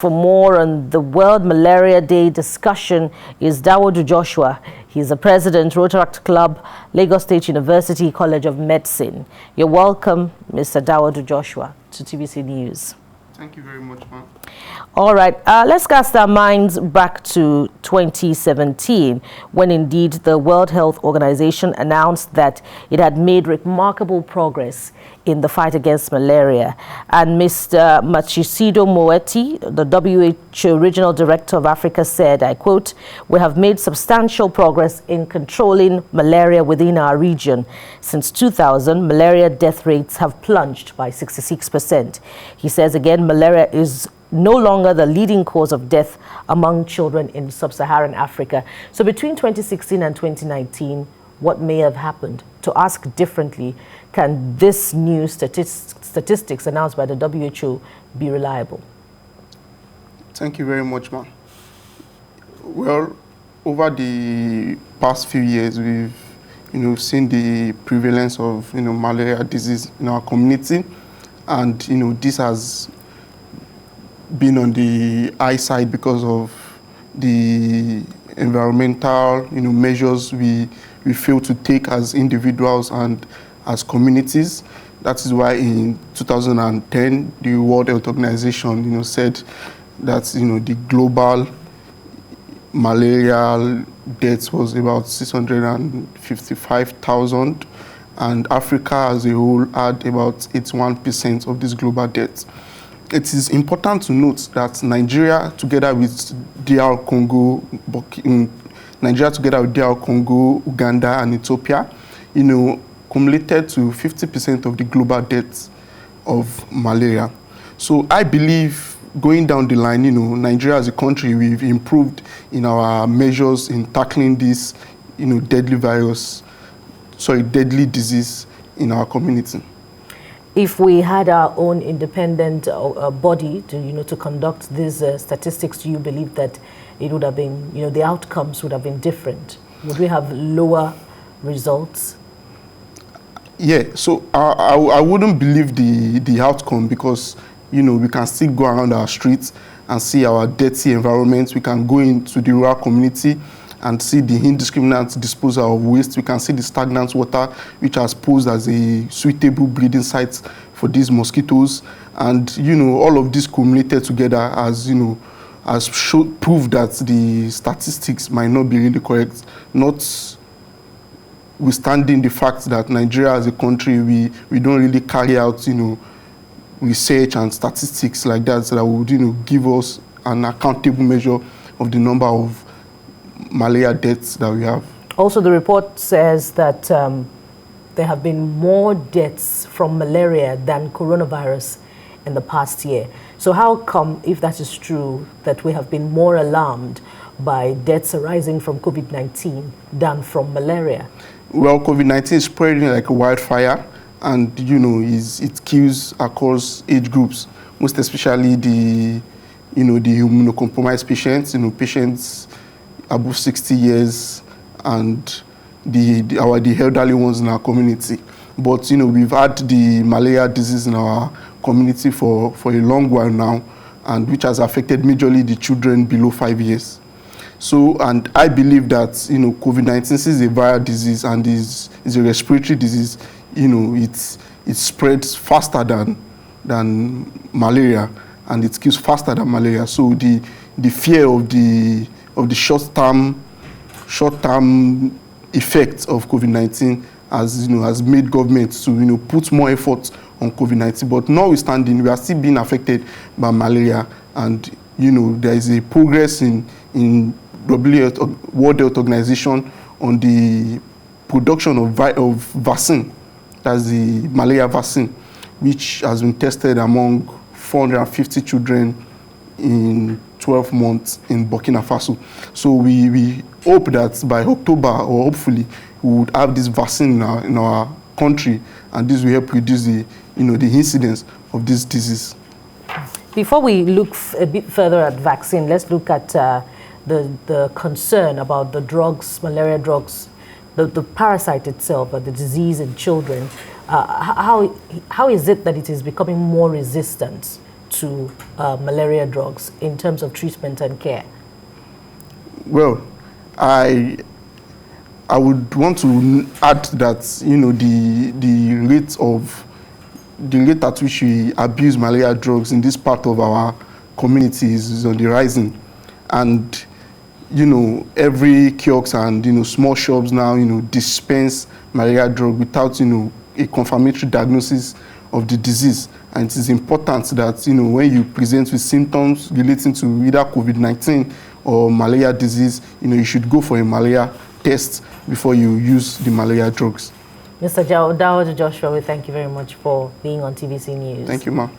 For more on the World Malaria Day discussion is Dauda Joshua. He's the president, Rotaract Club, Lagos State University College of Medicine. You're welcome, Mr. Dauda Joshua, to TVC News. Thank you very much, ma'am. All right, let's cast our minds back to 2017, when indeed the World Health Organization announced that it had made remarkable progress in the fight against malaria. And Mr. Matshidiso Moeti, the WHO Regional Director of Africa, said, I quote, "We have made substantial progress in controlling malaria within our region. Since 2000, malaria death rates have plunged by 66%. He says again, malaria is no longer the leading cause of death among children in sub-Saharan Africa. So between 2016 and 2019, what may have happened? To ask differently, can this new statistics announced by the WHO be reliable? Thank you very much, ma'am. Well, over the past few years, we've seen the prevalence of malaria disease in our community, and this has been on the high side because of the environmental measures we fail to take as individuals and as communities. That is why in 2010 the World Health Organization said that the global malaria deaths was about 655,000, and Africa as a whole had about 81% of this global deaths. It is important to note that Nigeria, together with DR Congo, Uganda, and Ethiopia, cumulated to 50% of the global deaths of malaria. So I believe, going down the line, Nigeria as a country, we've improved in our measures in tackling this, deadly disease in our community. If we had our own independent body to conduct these statistics, do you believe that it would have been, the outcomes would have been different? Would we have lower results? Yeah, so I wouldn't believe the outcome, because we can still go around our streets and see our dirty environments. We can go into the rural community and see the indiscriminate disposal of waste. We can see the stagnant water, which has posed as a suitable breeding site for these mosquitoes. And all of this cumulated together as proved that the statistics might not be really correct, notwithstanding the fact that Nigeria as a country, we don't really carry out research and statistics like that, so that would give us an accountable measure of the number of malaria deaths that we have. Also, the report says that there have been more deaths from malaria than coronavirus in the past year. So how come, if that is true, that we have been more alarmed by deaths arising from COVID-19 than from malaria? Well, COVID-19 is spreading like a wildfire, and it kills across age groups, most especially the immunocompromised patients, patients above 60 years, and the elderly ones in our community. But we've had the malaria disease in our community for a long while now, and which has affected majorly the children below 5 years. So, and I believe that COVID-19 is a viral disease and is a respiratory disease. It spreads faster than malaria, and it kills faster than malaria. So the fear of the short-term effects of COVID-19 has made governments to put more effort on COVID-19. But notwithstanding, we are still being affected by malaria, and there is a progress in World Health Organization on the production of vaccine. That's the malaria vaccine, which has been tested among 450 children in 12 months in Burkina Faso. So we hope that by October, or hopefully, we would have this vaccine in our country, and this will help reduce the incidence of this disease. Before we look a bit further at vaccine, let's look at the concern about the drugs, malaria drugs, the parasite itself, the disease in children. How is it that it is becoming more resistant to malaria drugs in terms of treatment and care? Well, I would want to add that the rate at which we abuse malaria drugs in this part of our community is on the rising, and every kiosks and small shops now dispense malaria drug without a confirmatory diagnosis of the disease. And it is important that when you present with symptoms relating to either COVID-19 or malaria disease, you should go for a malaria test before you use the malaria drugs. Mr. Dauda Joshua, we thank you very much for being on TVC News. Thank you, ma'am.